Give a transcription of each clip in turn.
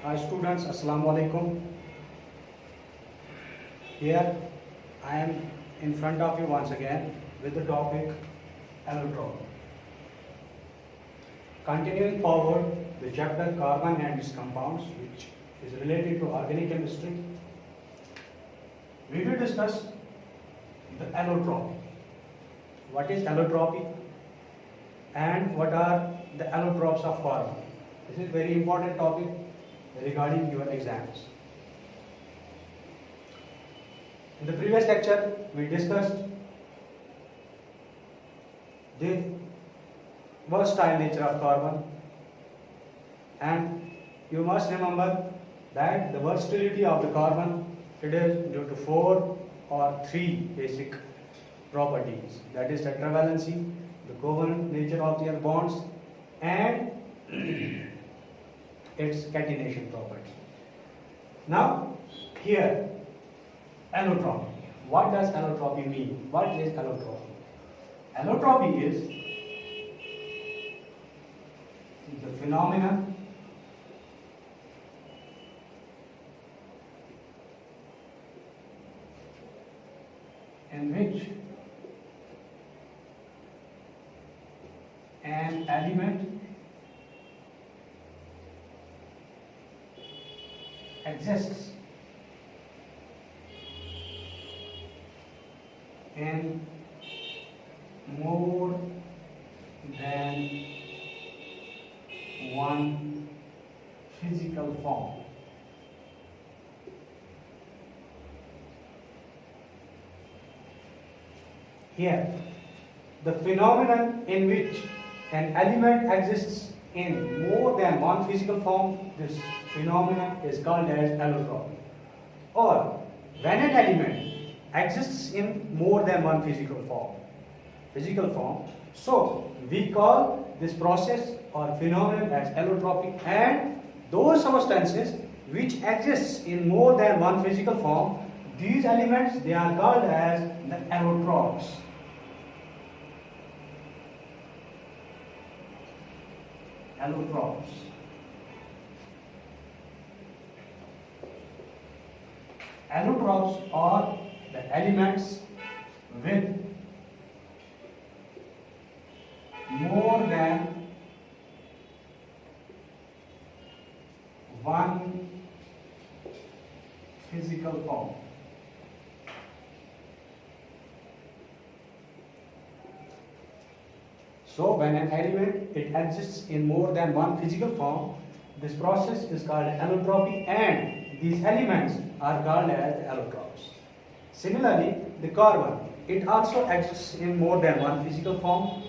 Hi students, Assalamu alaikum. Here I am in front of you once again with the topic allotropy. Continuing forward the chapter carbon and its compounds, which is related to organic chemistry, we will discuss the allotropy. What is allotropy and what are the allotropes of carbon? This is very important topic regarding your exams. In the previous lecture, we discussed the versatile nature of carbon, and you must remember that the versatility of the carbon, it is due to 4 or 3 basic properties, that is tetravalency, the covalent nature of their bonds, and its catenation property. Now here, allotropy. What does allotropy mean? What is allotropy? Allotropy is the phenomenon in which an element exists in more than one physical form. Here, the phenomenon in which an element exists in more than one physical form, this phenomenon is called as allotropy. Or when an element exists in more than one physical form, so we call this process or phenomenon as allotropy, and those substances which exists in more than one physical form, these elements, they are called as the allotropes. Allotropes. Allotropes are the elements with more than one physical form. So when an element, it exists in more than one physical form, this process is called allotropy, and these elements are called as allotropes. Similarly, the carbon, it also exists in more than one physical form,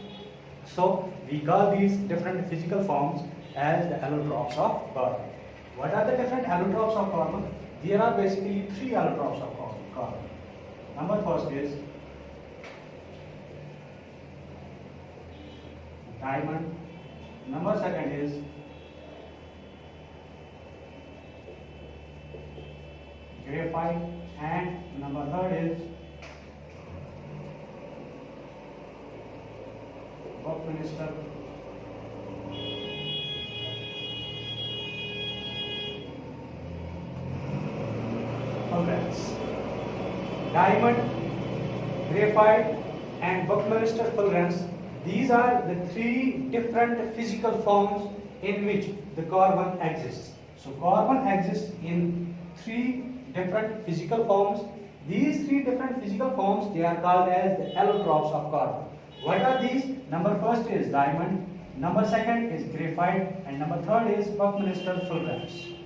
so we call these different physical forms as the allotropes of carbon. What are the different allotropes of carbon? There are basically 3 allotropes of carbon. Number first is diamond, number second is graphite, and number third is Buckminster fullerenes. Diamond, graphite, and Buckminster fullerenes, these are the 3 different physical forms in which the carbon exists. So carbon exists in 3 different physical forms. These 3 different physical forms, they are called as the allotropes of carbon. What are these? Number first is diamond, number second is graphite, and number third is Buckminster fullerenes.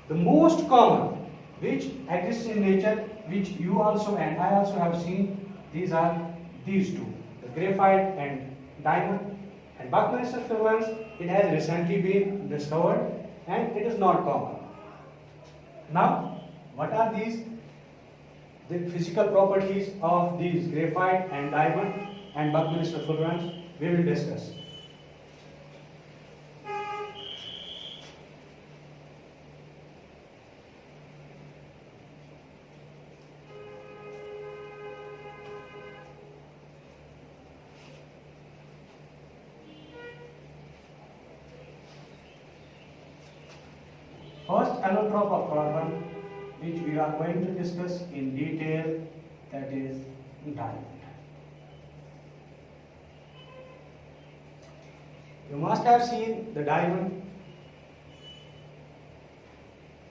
The most common which exists in nature, which you also and I also have seen, these are these 2, the graphite and diamond. And Buckminster fullerenes, it has recently been discovered and it is not common. Now, what are these? The physical properties of these graphite and diamond and Buckminster fullerenes, we will discuss. first allotrope of carbon which we are going to discuss in detail, that is diamond. You must have seen the diamond.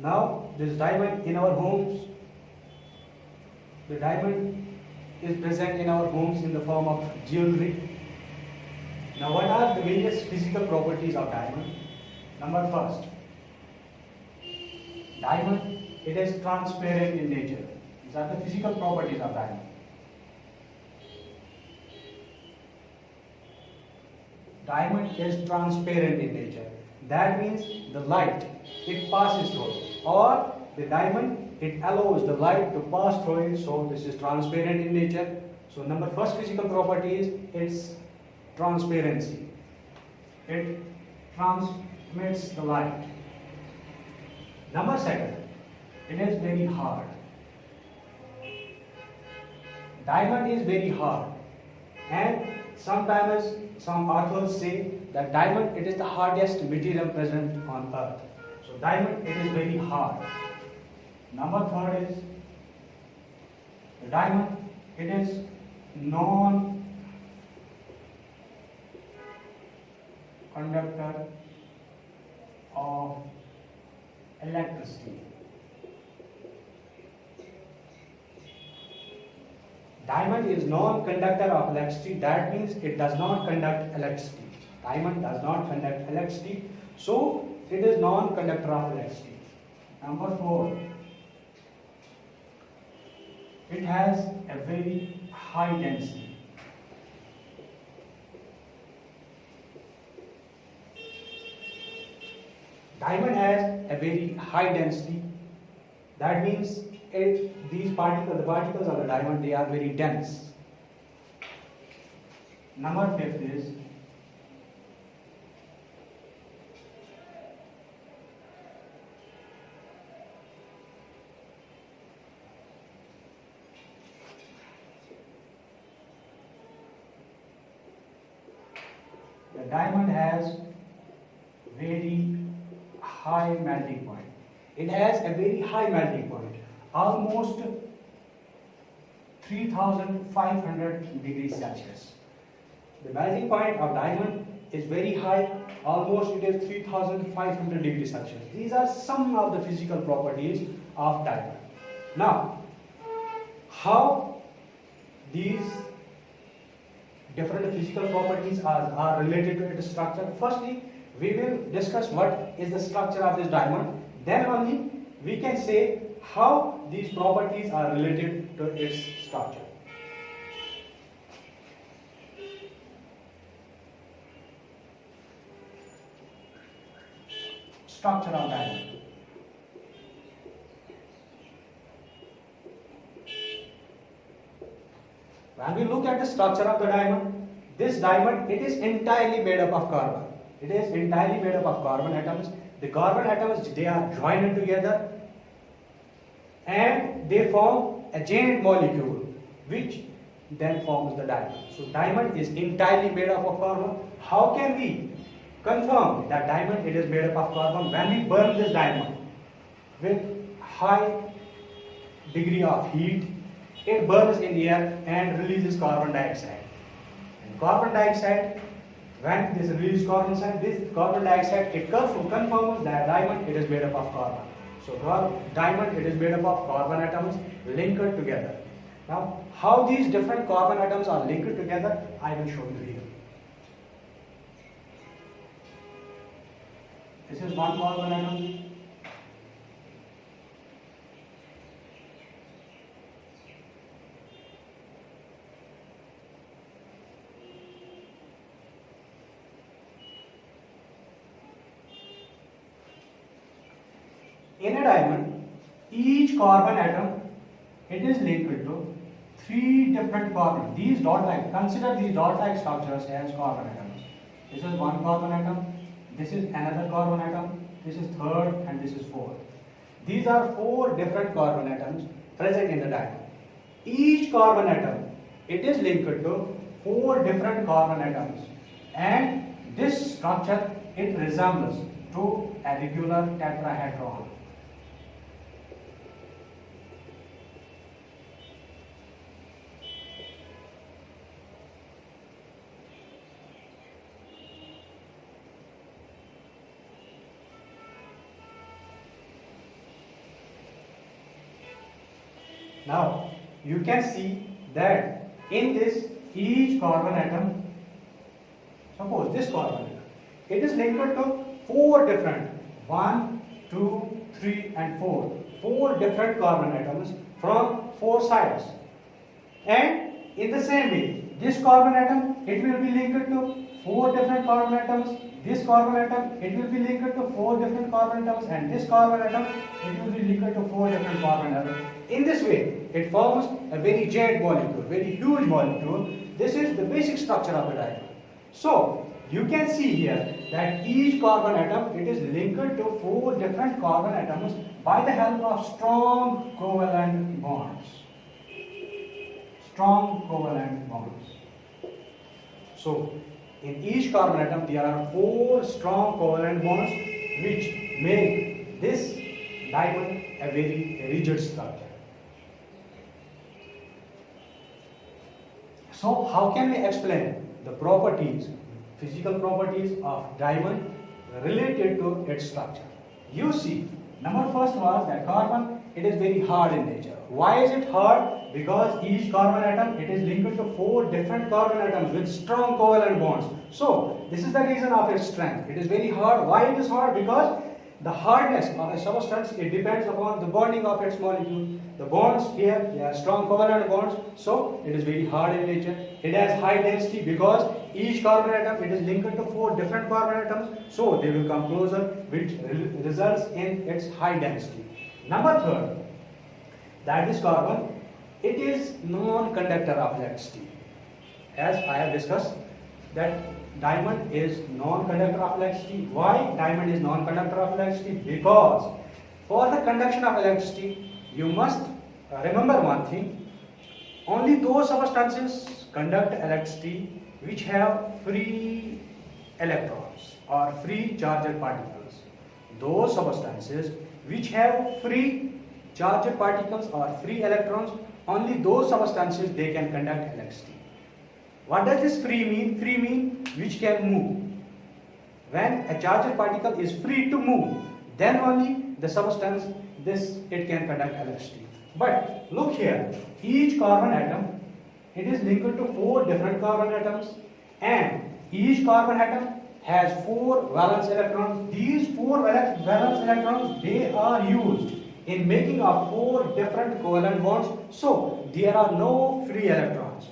Now this diamond in our homes, the diamond is present in our homes in the form of jewelry. Now what are the various physical properties of diamond? Number first, diamond, it is transparent in nature. These are the physical properties of diamond. Diamond is transparent in nature. That means the light, it passes through, or the diamond, it allows the light to pass through it, so this is transparent in nature. So number first physical property is its transparency. It transmits the light. Number second, it is very hard. Diamond is very hard, and sometimes some authors say that diamond, it is the hardest material present on earth. So diamond, it is very hard. Number third is the diamond, it is non-conductor of electricity. Diamond is non-conductor of electricity. That means it does not conduct electricity. Diamond does not conduct electricity, so it is non-conductor of electricity. Number 4, it has a very high density. Diamond has a very high density. That means the particles of the diamond, they are very dense. Number 5 is the diamond has very high melting point. It has a very high melting point, almost 3500 degrees Celsius. The melting point of diamond is very high, almost it is 3500 degrees Celsius. These are some of the physical properties of diamond. Now, how these different physical properties are related to its structure? Firstly, we will discuss what is the structure of this diamond. Then only we can say how these properties are related to its structure. Structure of diamond. When we look at the structure of the diamond, this diamond, it is entirely made up of carbon. It is entirely made up of carbon atoms. The carbon atoms, they are joined together and they form a giant molecule which then forms the diamond. So diamond is entirely made up of carbon. How can we confirm that diamond, it is made up of carbon? When we burn this diamond with high degree of heat, it burns in the air and releases carbon dioxide. And carbon dioxide, when this releases carbon dioxide, it confirms that diamond, it is made up of carbon. So diamond, it is made up of carbon atoms linked together. Now, how these different carbon atoms are linked together, I will show you here. This is one carbon atom. In a diamond, each carbon atom, it is linked to 3 different carbon. These dot-like, consider these dot-like structures as carbon atoms. This is one carbon atom, this is another carbon atom, this is third, and this is fourth. These are 4 different carbon atoms present in the diamond. Each carbon atom, it is linked to 4 different carbon atoms, and this structure, it resembles to a regular tetrahedron. Now, you can see that in this each carbon atom, suppose this carbon atom, it is linked to four different, 1, 2, 3 and 4 different carbon atoms from four sides. And in the same way, this carbon atom, it will be linked to four different carbon atoms. This carbon atom, it will be linked to four different carbon atoms, and this carbon atom, it will be linked to four different carbon atoms. In this way, it forms a very giant molecule, very huge molecule. This is the basic structure of a diamond. So, you can see here that each carbon atom, it is linked to four different carbon atoms by the help of strong covalent bonds. Strong covalent bonds. So, in each carbon atom, there are four strong covalent bonds which make this diamond a very rigid structure. So, how can we explain the properties, physical properties of diamond related to its structure? You see, number first was that carbon, it is very hard in nature. Why is it hard? Because each carbon atom, it is linked to four different carbon atoms with strong covalent bonds. So, this is the reason of its strength. It is very hard. Why it is hard? Because the hardness of a substance, it depends upon the bonding of its molecule. The bonds here, they are strong covalent bonds, so it is very hard in nature. It has high density because each carbon atom, it is linked to four different carbon atoms, so they will come closer, which results in its high density. Number third, that this carbon, it is non-conductor of electricity. As I have discussed, that diamond is non-conductor of electricity. Why diamond is non-conductor of electricity? Because for the conduction of electricity, you must remember one thing. Only those substances conduct electricity which have free electrons or free charged particles. Those substances which have free charged particles or free electrons, only those substances they can conduct electricity. What does this free mean? Free mean which can move. When a charged particle is free to move, then only the substance, it can conduct electricity. But look here, each carbon atom, it is linked to four different carbon atoms, and each carbon atom has four valence electrons. These four valence electrons, they are used in making of four different covalent bonds. So there are no free electrons.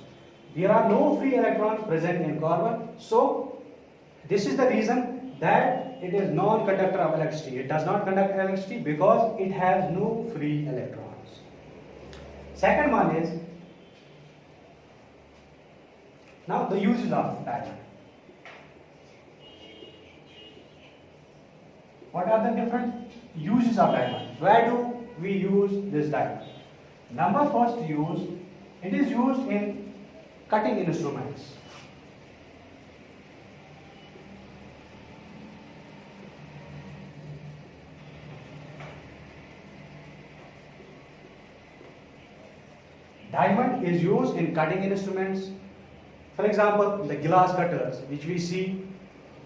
There are no free electrons present in carbon. So this is the reason that it is non-conductor of electricity. It does not conduct electricity because it has no free electrons. Second one is, now the uses of diamond. What are the different uses of diamond? Where do we use this diamond? Number first use, it is used in cutting instruments. Diamond is used in cutting instruments. For example, the glass cutters which we see,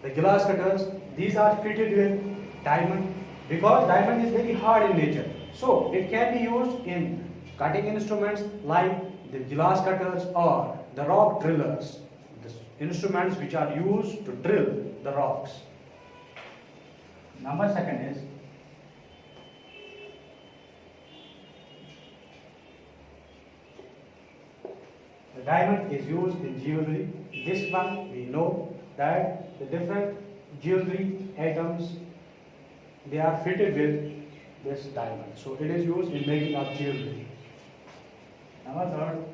the glass cutters, these are fitted with diamond because diamond is very hard in nature. So it can be used in cutting instruments like the glass cutters or the rock drillers, the instruments which are used to drill the rocks. Number second is, the diamond is used in jewelry. This one we know that the different jewelry items, they are fitted with this diamond. So it is used in making of jewelry. Number third,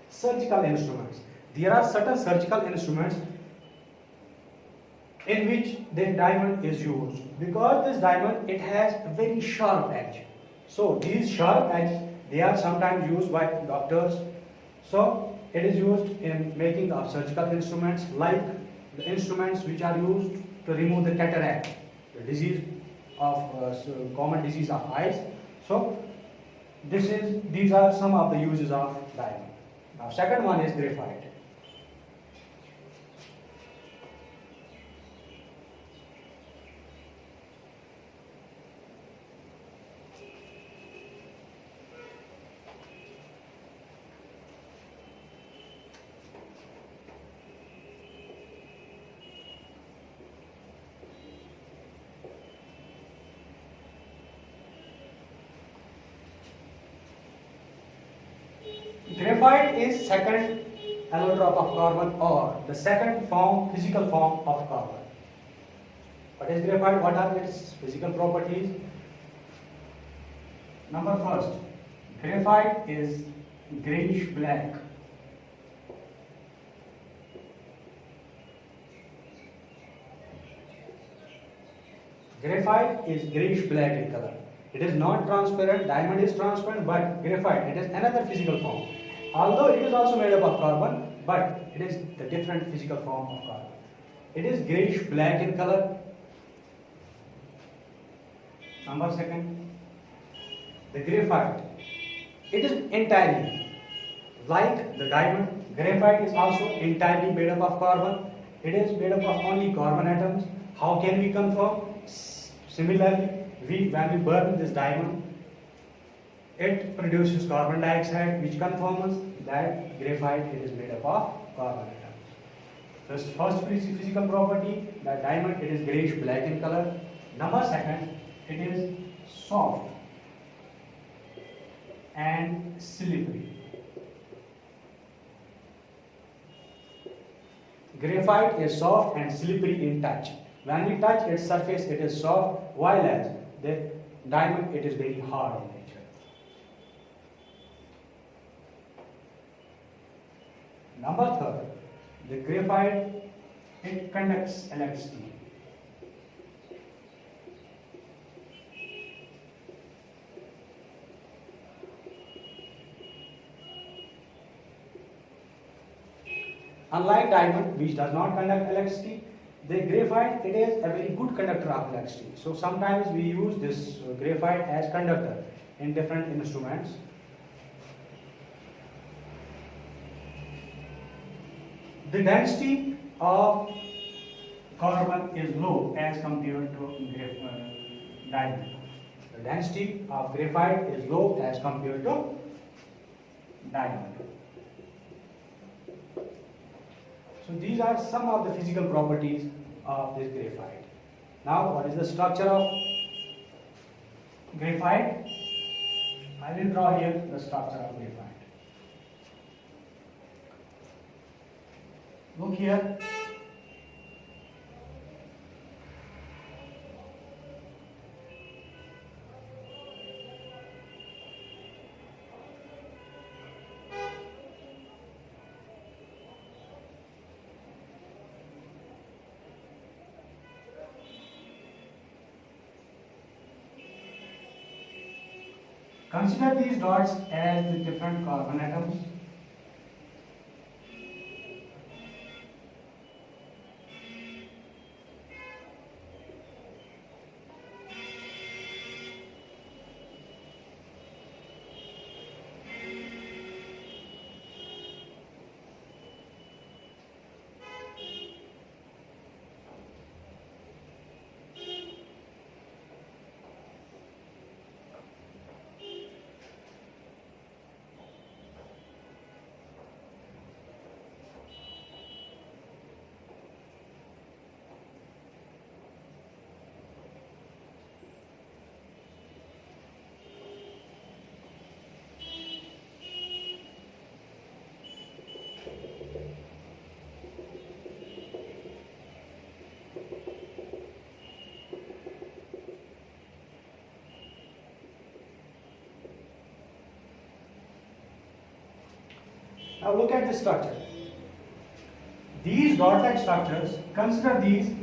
surgical instruments. There are certain surgical instruments in which the diamond is used because this diamond, it has a very sharp edge. So these sharp edge, They are sometimes used by doctors. So it is used in making of surgical instruments, like the instruments which are used to remove the cataract, the disease of common disease of eyes. So these are some of the uses of diamond. Now second one is graphite. Graphite is second allotrope of carbon, or the second physical form of carbon. What is graphite? What are its physical properties? Number first, graphite is grayish black. Graphite is grayish black in color. It is not transparent. Diamond is transparent, but graphite, it is another physical form. Although it is also made up of carbon, but it is the different physical form of carbon. It is grayish black in color. Number second, the graphite, it is entirely like the diamond. Graphite is also entirely made up of carbon. It is made up of only carbon atoms. How can we confirm? Similarly, when we burn this diamond, it produces carbon dioxide, which confirms that graphite is made up of carbon atoms. So first physical property, that diamond, it is grayish black in color. Number second, it is soft and slippery. Graphite is soft and slippery in touch. When we touch its surface, it is soft, while as the diamond, it is very hard in nature. Number third, the graphite, it conducts electricity. Unlike diamond, which does not conduct electricity, the graphite, it is a very good conductor of electricity. So sometimes we use this graphite as conductor in different instruments. The density of carbon is low as compared to diamond. The density of graphite is low as compared to diamond. So these are some of the physical properties of this graphite. Now, what is the structure of graphite? I will draw here the structure of graphite. Look here. Consider these dots as the different carbon atoms. Now look at the structure. These dot-like structures, consider these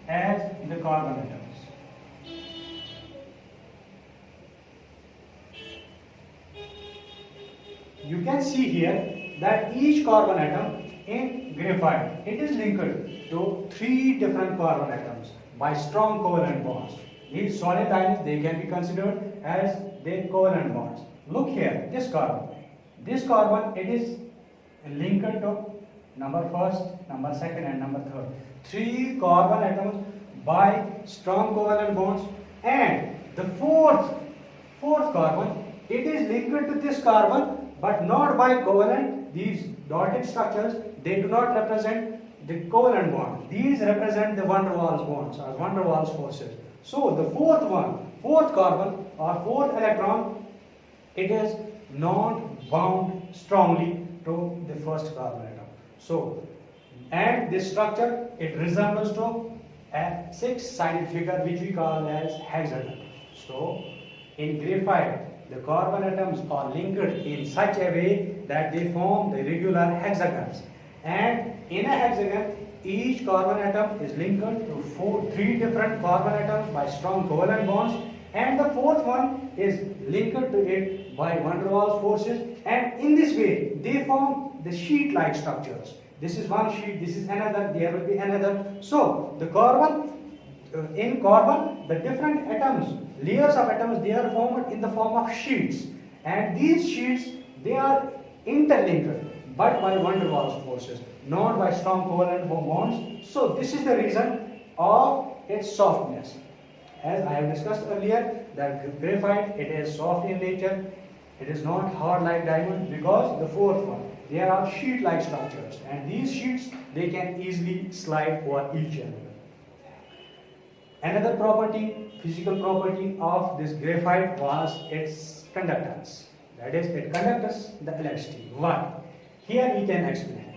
as the carbon atoms. you can see here that each carbon atom in graphite, it is linked to 3 different carbon atoms by strong covalent bonds. These solid ions, they can be considered as their covalent bonds. Look here, this carbon. This carbon, it is linked to number first, number second and number third. 3 carbon atoms by strong covalent bonds, and the fourth carbon, it is linked to this carbon but not by covalent. These dotted structures, they do not represent the covalent bond. These represent the van der Waals bonds or van der Waals forces. So the fourth carbon or fourth electron, it is not bound strongly to the first carbon atom. So, and this structure, it resembles to a 6-sided figure which we call as hexagon. So, in graphite, the carbon atoms are linked in such a way that they form the regular hexagons. And in a hexagon, each carbon atom is linked to 3 different carbon atoms by strong covalent bonds, and the fourth one is linked to it by van der Waals forces, and in this way they form the sheet-like structures. This is one sheet, this is another, there will be another. So the carbon, in carbon, the different atoms, layers of atoms, they are formed in the form of sheets, and these sheets, they are interlinked but by van der Waals forces, not by strong covalent bonds. So this is the reason of its softness. As I have discussed earlier, that graphite, it is soft in nature, it is not hard like diamond, because the fourth one, there are sheet-like structures, and these sheets, they can easily slide over each other. Another property, physical property of this graphite was its conductance. That is, it conducts the electricity. Why? Here we can explain.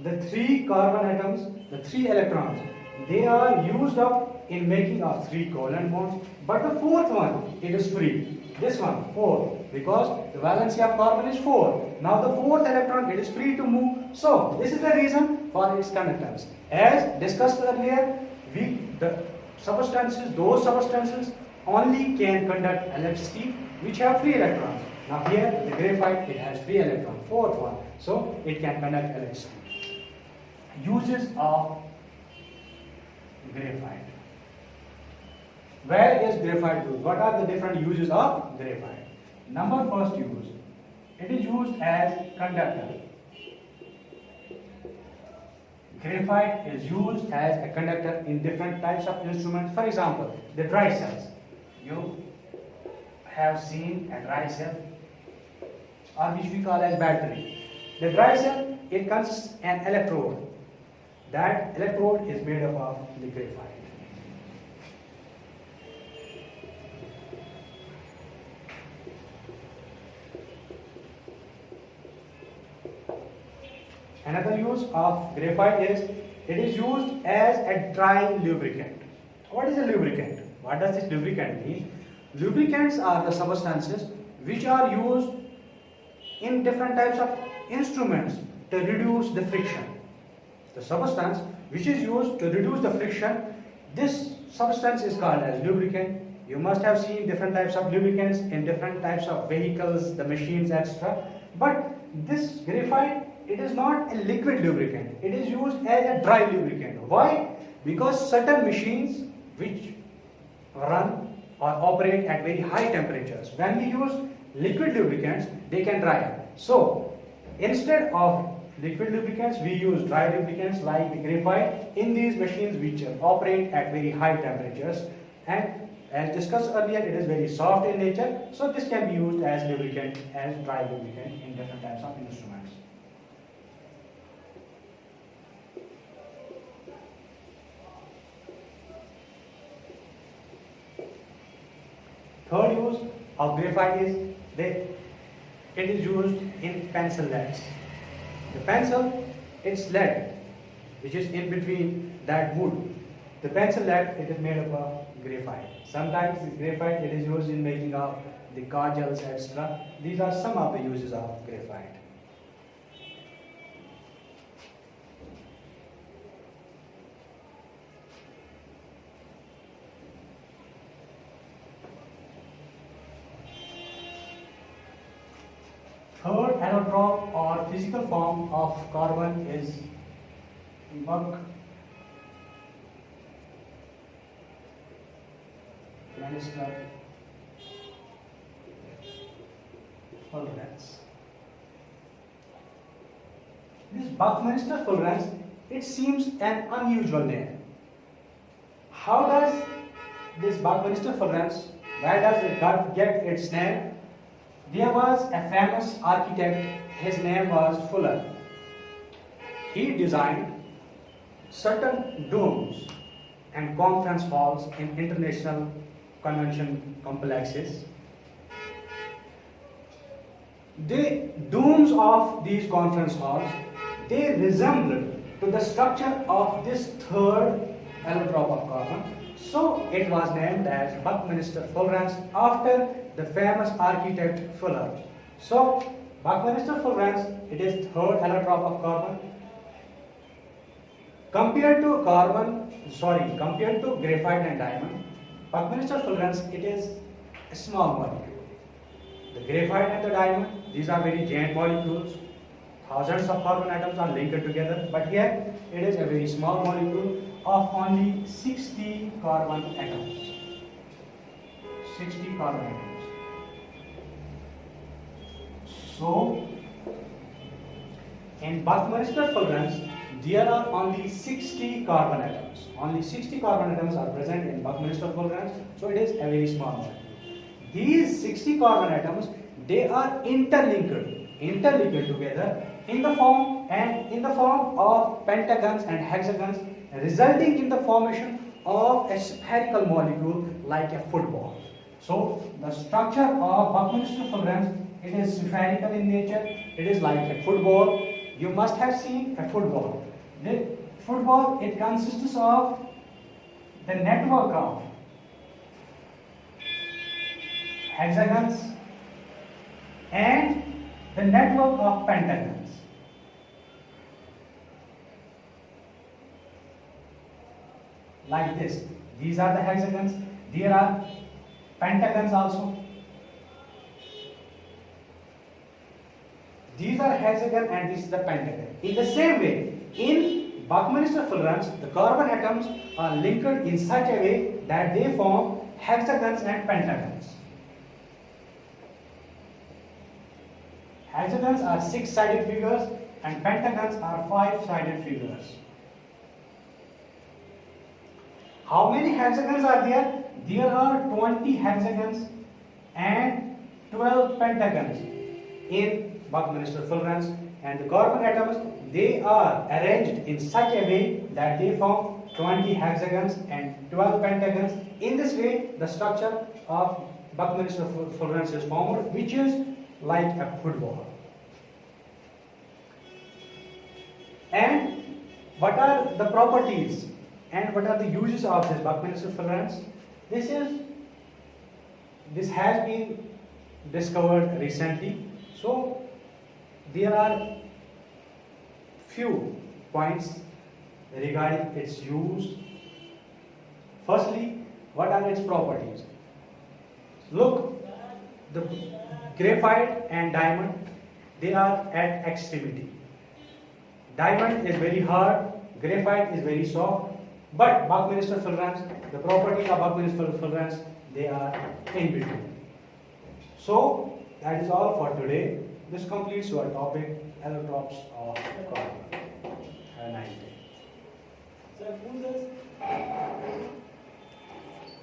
The 3 carbon atoms, the 3 electrons, they are used up in making of 3 covalent bonds, but the fourth one, it is free. This one, 4, because the valency of carbon is 4. Now the fourth electron, it is free to move. So this is the reason for its conductance. As discussed earlier, those substances only can conduct electricity which have free electrons. Now here, the graphite, it has free electron, fourth one, so it can conduct electricity. Uses of graphite. Where is graphite used? What are the different uses of graphite? Number first use, it is used as conductor. Graphite is used as a conductor in different types of instruments. For example, the dry cells. You have seen a dry cell, or which we call as battery. The dry cell, it consists an electrode. That electrode is made up of the graphite. Another use of graphite is, it is used as a dry lubricant. What is a lubricant? What does this lubricant mean? Lubricants are the substances which are used in different types of instruments to reduce the friction. The substance which is used to reduce the friction, this substance is called as lubricant. You must have seen different types of lubricants in different types of vehicles, the machines, etc. But this graphite, it is not a liquid lubricant. It is used as a dry lubricant. Why? Because certain machines which run or operate at very high temperatures, when we use liquid lubricants, they can dry up. So instead of liquid lubricants, we use dry lubricants like the graphite in these machines which operate at very high temperatures, and as discussed earlier, it is very soft in nature, so this can be used as lubricant, as dry lubricant in different types of instruments. Third use of graphite is it is used in pencil leads. The pencil, it's lead which is in between that wood. The pencil lead, it is made up of graphite. Sometimes this graphite, it is used in making of the kajals, etc. These are some of the uses of graphite. third allotrope or physical form of carbon is Buckminster fullerenes. This Buckminster fullerenes, it seems an unusual name. How does this Buckminster fullerenes, where does it get its name? There was a famous architect, his name was Fuller. He designed certain domes and conference halls in international convention complexes. The domes of these conference halls, they resembled to the structure of this third allotrope of carbon. So it was named as Buckminster fullerenes after the famous architect Fuller. So Buckminster fullerenes, it is third allotrope of carbon. Compared to graphite and diamond, Buckminster fullerenes, it is a small molecule. The graphite and the diamond, these are very giant molecules. Thousands of carbon atoms are linked together, but here it is a very small molecule of only 60 carbon atoms. 60 carbon atoms. So, in Buckminster fullerenes, there are only 60 carbon atoms. Only 60 carbon atoms are present in Buckminster fullerenes, so it is a very small molecule. These 60 carbon atoms, they are interlinked together in the form of pentagons and hexagons, resulting in the formation of a spherical molecule like a football. So the structure of Buckminster fullerenes, it is spherical in nature. It is like a football. You must have seen a football. The football, it consists of the network of hexagons and the network of pentagons. Like this. These are the hexagons. There are pentagons also. These are hexagon and this is the pentagon. In the same way, in Buckminster fullerenes, the carbon atoms are linked in such a way that they form hexagons and pentagons. Hexagons are 6-sided figures and pentagons are 5-sided figures. How many hexagons are there? There are 20 hexagons and 12 pentagons in Buckminster fullerenes, and the carbon atoms, they are arranged in such a way that they form 20 hexagons and 12 pentagons. In this way, the structure of Buckminster fullerenes is formed, which is like a football. And what are the properties and what are the uses of this Buckminster fullerenes? This has been discovered recently. So there are few points regarding its use. Firstly, what are its properties? Look, the graphite and diamond, they are at extremity. Diamond is very hard, graphite is very soft, but Buckminster fullerenes, the properties of Buckminster fullerenes, they are in between. So that is all for today. This completes your topic, allotropes of carbon. Have a nice day.